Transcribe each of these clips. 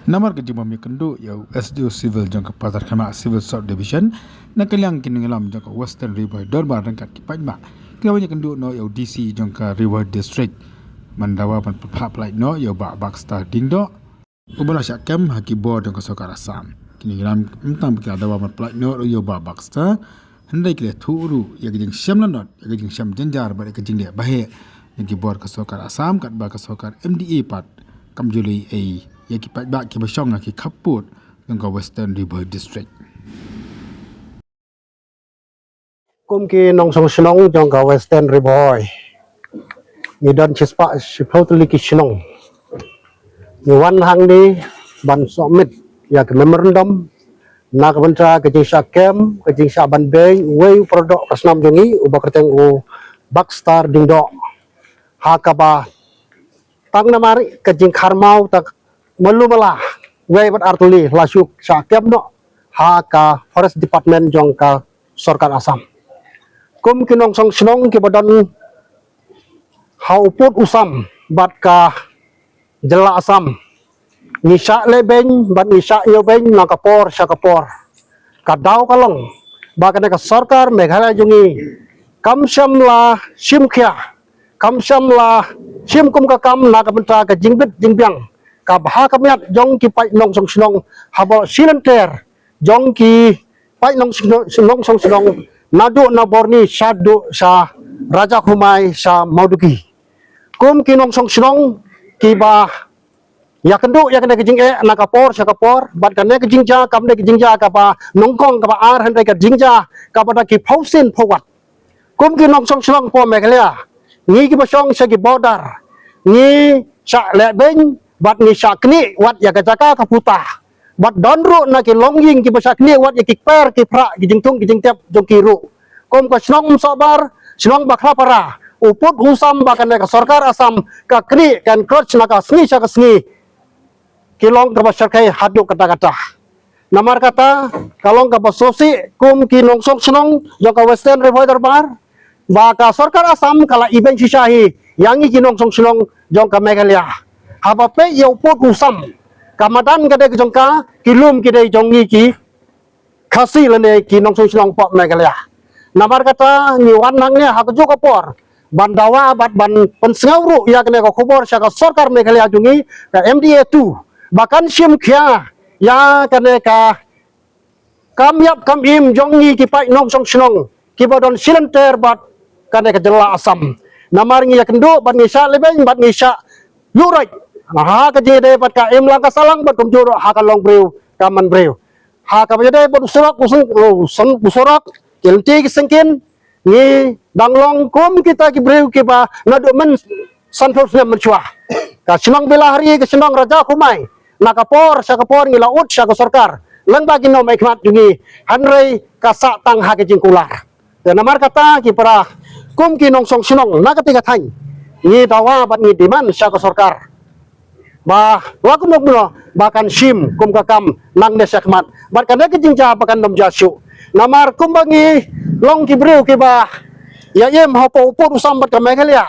Namar ke jimam kendu ya SDO Civil jangka Pasar Khama Civil South Division na kaliang kiningalam jangka Western River Dorbar rangkat kipajma kilawanya kendu no ya DC jangka River District mandawa pan phap lai no ya ba Baxter dingdo ubala syakam haki board jangka Sokar Assam kiningalam entang bikla dawa pan plai no ya ba Baxter hendai kile thuru ya gijing syamlan not ya gijing syam janjar ba gijing dia bahe yang board ke Sokar Assam kat ba ke Sokar MDA pat kamjuli ai ya kipat bak ki basong ki kaput ngau Western River District kum ki nong song snong jong ka Western River ni dan chispa shipotli ki snong ni wan hang ni ban somit ya ke memorandum na ka bantra ke jing sakem ke jing sa ban beng we produk rasnam jongi uba kerteng u Baxter dingdo ha ka ba tang na mari ke jing kharmau tak malu malah we bat artuli lasuk sakem no ha ka Forest Department jong ka Sarkar Assam kum kinong song snong ki badan hauput usam bat ka jela Assam nisa lebeng bat nisa yo beng nakapor sakapor kadau kalong bakane ka Sarkar Meghalaya jungi kamsyam la simkhya kamsyam la sim kum ka kam na ka bentra ka jingbit jingbyang ka baha kamiat jong ki pai nong song snong habo silanter jong ki pai nong song snong nadu na borni sadu sa Raja Khumai sa Mauduki kum kinong song snong ki ba ya kendu ya kena kejing na kapor sa kapor bat kane kejing ja kam ne kejing ja ka ba nongkong ka ba ar handai ka jingja ka ba ki phausin phawat kum kinong song snong po Meghalaya ni ki ba song sa ki border ni sa le beng bat ni sa kni wat ya ka jaka ka puta bat donru na ki longying ki ba sa kni wat ya ki per ki pra ki jingtung ki jingtep jong ki ru kom ka snong sabar snong bakla para uput usam bakane ka Sarkar Assam ka kni kan kroch na ka sni sa ka sni kilong ka basarkai hadu kata-kata namar kata kalong ka basosi kum ki nongsong snong jong ka Western River Dorbar ba ka Sarkar Assam kala iben sisahi yangi ki nongsong snong jong ka Meghalaya haba pe yo uput usam kamadan kade jong ka kilum kide jongi ki khasi lene ki nongsong snong po Meghalaya namar kata ni wanang ne hakju kapor bandawa bat ban pensengawru ya kene ko khobor sa ka Sarkar Meghalaya jungi ka MDA 2 bahkan sim khya ya kene ka kamyap kamim jongi ki pai nong song snong ki bodon silanter bat kene ka jela Assam namar ngi yakendo bat ngisa lebeng bat ngisa yurai ha ka jede bat ka em lang ka salang bat kum juro ha ka long breu kaman breu ha ka jede bat usurak usun usurak kelti ki sengkin ni danglong kum kita ki breu ki ba nadu men sanfos ne menchua ka sinong belahari ka sinong Raja Khumai nakapor sa kapor ngi laut sa ka Sarkar lang bagi no maikmat jungi hanrei ka sa tang ha ki jingkular dan namar kata ki para kum ki nong song sinong na katiga thang ni dawa bat ni diman sa ka Sarkar ba wakum no bahkan sim kum ka kam nang ne sakmat bat kan ke jingja bakan nom jasu namar kum bangi long ki breu ki ba ya yem hopo upur usam bat ka Meghalaya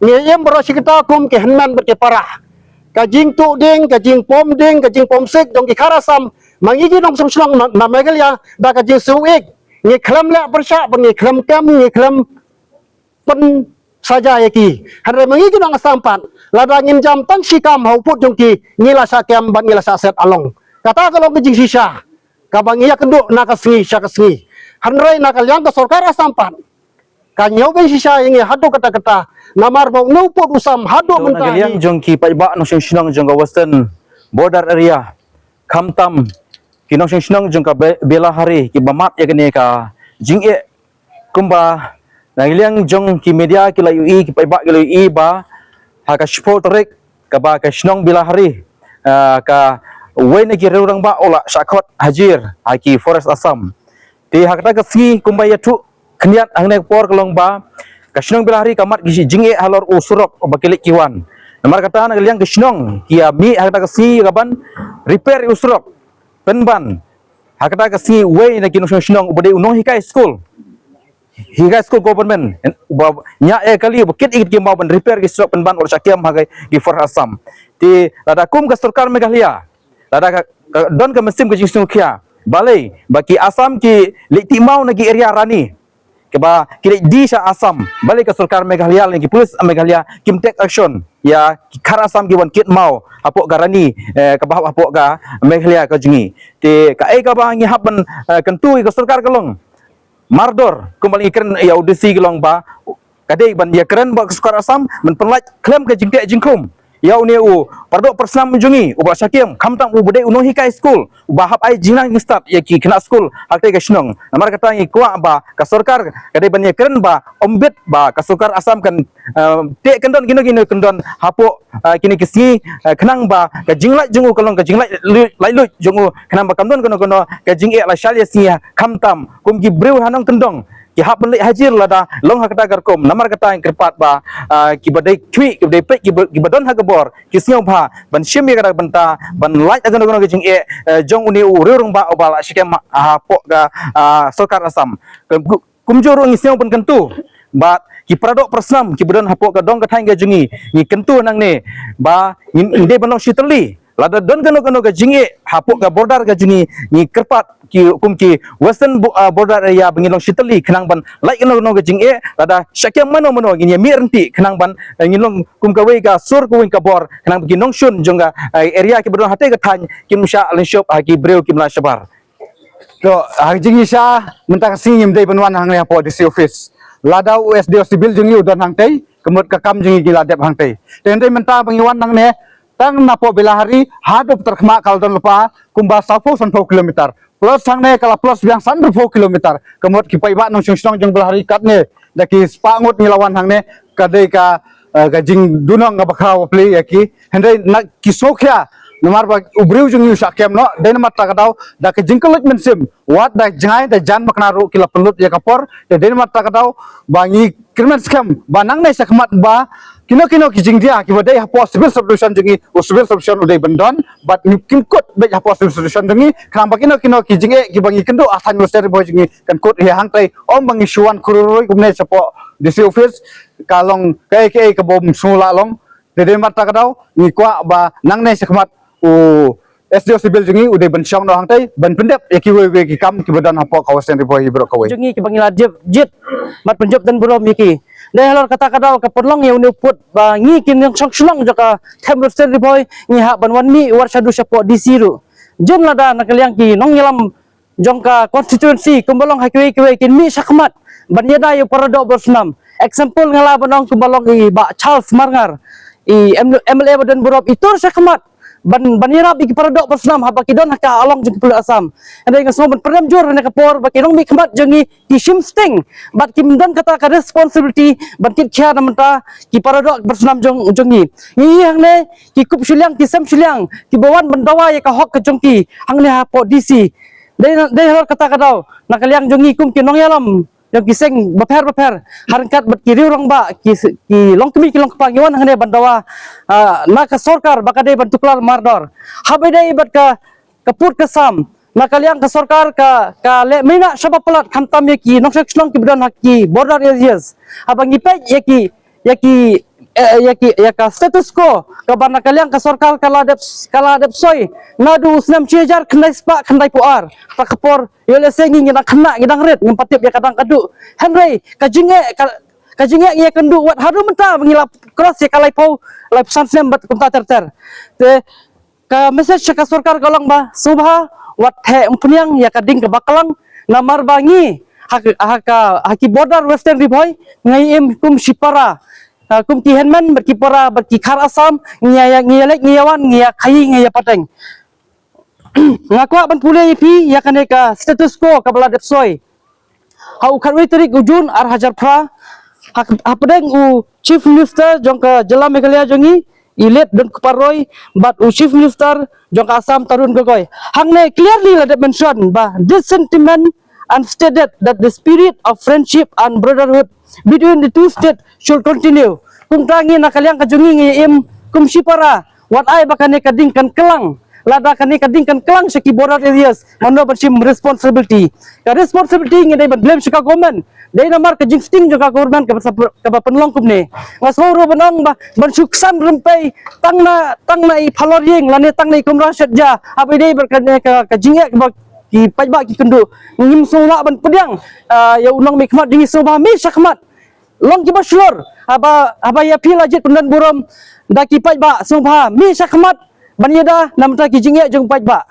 ni yem berosi kita kum ke henman bat ke parah kajing tu ding kajing pom sik dong ki Kharasam mangigi dong song snong na Meghalaya da kajing suik ni klam la bersya bengi klam kam ni klam pen saja yaki hare mangigi dong Assampan lada ngin jam tang sikam hauput jong ki ngila sakem ban ngila saset along kata kalau kajing sisa kabang iya kendu na kasngi sa kasngi hanrei na kalyang ka Sarkar Assampan kanyo ben sisa ingi hadu kata-kata namar bau nuput usam hadu mentah kalian jong ki paiba no sinong jong ka Western border area khamtam ki no sinong jong ka belahari ki bamat ya kene ka jinge kumba na kalian jong ki media ki layu i ki paiba ki layu i ba ha ka sport rek ka ba ka sinong belahari ka wen ki reurang ba ola sakot hajir ha ki Forest Assam ti hakta ka si kumba ya tu kniat angne por kelong ba kasinong belahari kamat gisi jinge halor usurok bakilik kiwan namar kata na kalian kasinong kia mi hakta kasi kaban repair usurok penban hakta kasi way na kinong sinong ubade unong hikai school government nya kali bakit ikit kimau ban repair usurok penban or sakiam hagai di For Assam ti lada kum ka Sarkar Meghalaya lada don ka mesim ke jing kia balai baki Asam ki lik timau nagi area rani keba kiri di sha Asam balik ke Sarkar Meghalaya lagi polis Meghalaya kim take action ya khar Asam ki wan kit mau apok garani ke bah apok ga Meghalaya ka jingi te ka ai ka ba ngi haban kentu ke Sarkar kalong mardor kembali keren ya audisi kalong ba kadai ban ya keren ba ke Sarkar Asam men penlaj klaim ke jingte jingkum ya uni u pardok persam jungi ubah syakim kamtang u budai unohi kai school ubah hap ai jinang start ya ki kena school hakte ka shnong namar kata ngi kwa ba ka Sarkar kadai ban ya keren ba ombet ba ka Sarkar Asam kan te kendon gino kendon hapo kini kisi kenang ba ka jinglai jungu kalong ka jinglai lai lu jungu kenang ba kamdon kono ka jinge la shalia sia kamtam kum gi breu hanong kendong ki hap balik hajir lada long hakata garkom namar kata yang kerpat ba ki badai kwi ki badai pek ki badon hagebor ki snyo ba ban shimi kada banta ban light agan ke jing jong uni u rurung ba obala shikem hapok ga Sarkar Asam kumjur ngi snyo pun kentu ba ki pradok persam ki badon hapok ga dong ka thang ga jungi ni kentu nang ne ba inde banong shitali lada don kano ga jinge hapok ga border ga jungi ni kerpat ki kum ki western border area bangilong shitali kenang ban like no ga jinge lada syakyam mano ngini mi renti kenang ban ngilong kum ka we ga sur ko ka bor kenang bagi nong shun jonga area ki bodon hate ga thany kim sha len shop ki breu kim la shabar to jingi sha mentang singim dei banwan hang ya po DC office lada USD sibil jungi udon hang tei kemut ka kam jingi gila dep hang tei ten dei menta bangiwan nang ne tang napo Belahari hadop terkema kaldon lupa kumba 140 kilometer plus sangne kala plus biang 100 kilometer kemut ki pai ba nong sung jong Belahari kat ne daki spangut ngilawan hang ne kadai ka jing dunong ga bakhaw pli yaki hendai nak kisokya namar ba ubriu jung yu sakem no den mat takadau da ke jingkelut mensim wat da jangai da jan makna ru kila pelut ya kapor de den mat takadau bangi krimen scam banang ne sakmat ba kino ki jing dia ki badai hapo civil solution jungi civil solution udai bendon but kim kot be hapo civil solution jungi kram ba kino ki jinge ki bangi kendo asan university boy jungi kan kot he hang tai om bangi shuan kururoi kumne sapo DC office kalong kai ke bom sula long de den mat takadau ni kwa ba nang ne sakmat SDO sibil jungi udai bensyong no hang tai ban pendep ya ki we ki kam ki badan hapo kawasan ribo ibro kawai jungi ki bangila jit mat penjop dan burom yiki dai halor kata kadal ka perlong ya uni put ba ngi kin yang song jaka tem roster ribo ngi ha ban wan mi war shadu sapo di siru jen lada nakaliang ki nong yelam jongka constituency kumbalong hakwe kin mi sakmat ban yada yo paradok bersnam example ngala banong kumbalong i ba Charles Marngar i MLA badan burom itur sakmat ban irap iki paradok bersnam haba kidon haka along jeng Pulau Asam andai ngasmo ban perdam jor ne kapor ba kinong mi khamat jengi ki shimsting bat kim dan kata ka responsibility ban kit kya namta ki paradok bersnam jengi ni hang ne ki kup syuliang ki sam syuliang ki bawan bandawa ya ka hok ke jongki hang ne ha po DC dai halor kata kadau nakaliang jengi kum kinong yalam yang kiseng baper harangkat berkiri orang ba ki long kemi ki long kepangiwan hane bandawa na ka Sarkar bakade bantuklar mardor habedai bat ka kaput kesam na kaliang ka Sarkar ka le mina shaba pelat khamtam ki noksek slong ki bidon haki border areas abang ipe yaki ka status quo ka bana kaliang ka Sarkar kala dep soy nadu usnam cijar khnai spa khandai puar ta kapor yole sengi ngina khna ngidang ret ngempatip ya kadang kadu henry ka jinge ya kendu wat haru menta mengila cross ya kalai pau lai pesan sem bat kumta ter te ka message ka Sarkar golong ba subha wat he umpunyang ya kading ke bakalang namar bangi haki border western riboy ngai em kum shipara kum ki henman berkipara berkikar Asam ngiyalek ngiyawan ngiya kai ngiya pateng ngakwa ban pulai pi ya kaneka status quo kabala depsoy hau kharwi tarik ujun ar hajar pra hapdeng u chief minister jongka jela Meghalaya jongi ilet dan kuparoi but u chief minister jongka Asam Tarun Gogoi hangne clearly let mention ba this sentiment and stated that the spirit of friendship and brotherhood between the two states should continue. Kung tangi nakaliang kajungi ngiem kum sipara wat ay bakane kadingkan kelang lada kani kadingkan kelang sa border areas mano bansim responsibility ka responsibility ngi dai ban blame sa government Dari namar ke jingsting juga korban ke penlong kumne. Ngasoro benong ba bensuksam rempai tangna i paloring lane tangna i kumra syadja. Apa dei berkane ke jingek ki pajba ki kendu. Ngim sola ban pedang. Ya unang mikmat dingi soba mi syakmat. Long ki baslor. Apa ya pila jet pendan buram daki pajba soba mi syakmat. Banyada namta ki jingek jong pajba.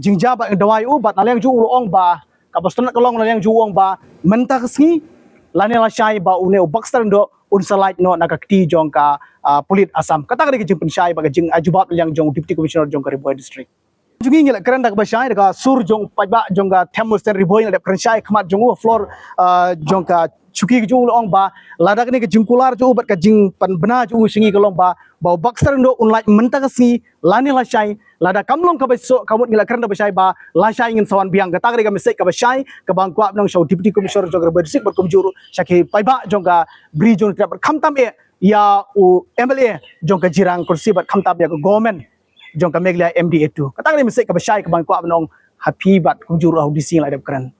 Jingja ba dawai u bat naleng ju uong ba kapaston kolong naleng ju uong ba menta kesni lane la shai ba une u bakster ndo un salait no nakakti jong ka pulit Asam kata kali jing pensyai ba jing ajubat yang jong deputy commissioner jong ka Ribuai district jungi ngila keren dak ba shai da sur jong pajba jong ga themus ten Ribuai da keren shai khamat jong u floor jong ka chuki ju uong ba ladak ni ke jingkular ju bat ka jing pan bena ju singi kolong ba bau bakster ndo un lait menta kesni lane la shai lada kamlong ka besok kamut ngila kerana besai ba la shai ngin sawan biang gata ga mesek ka besai ka bang kwap nang show deputy commissioner jong Ribuai district ber kumjuru syaki paiba jong ga bri jong ber khamtam e ya u MLA jong ka jirang kursi ber khamtam ya government jong ka meglia MDA2 kata ga mesek ka besai ka bang kwap nang happy bat kumjuru au dising la dep keren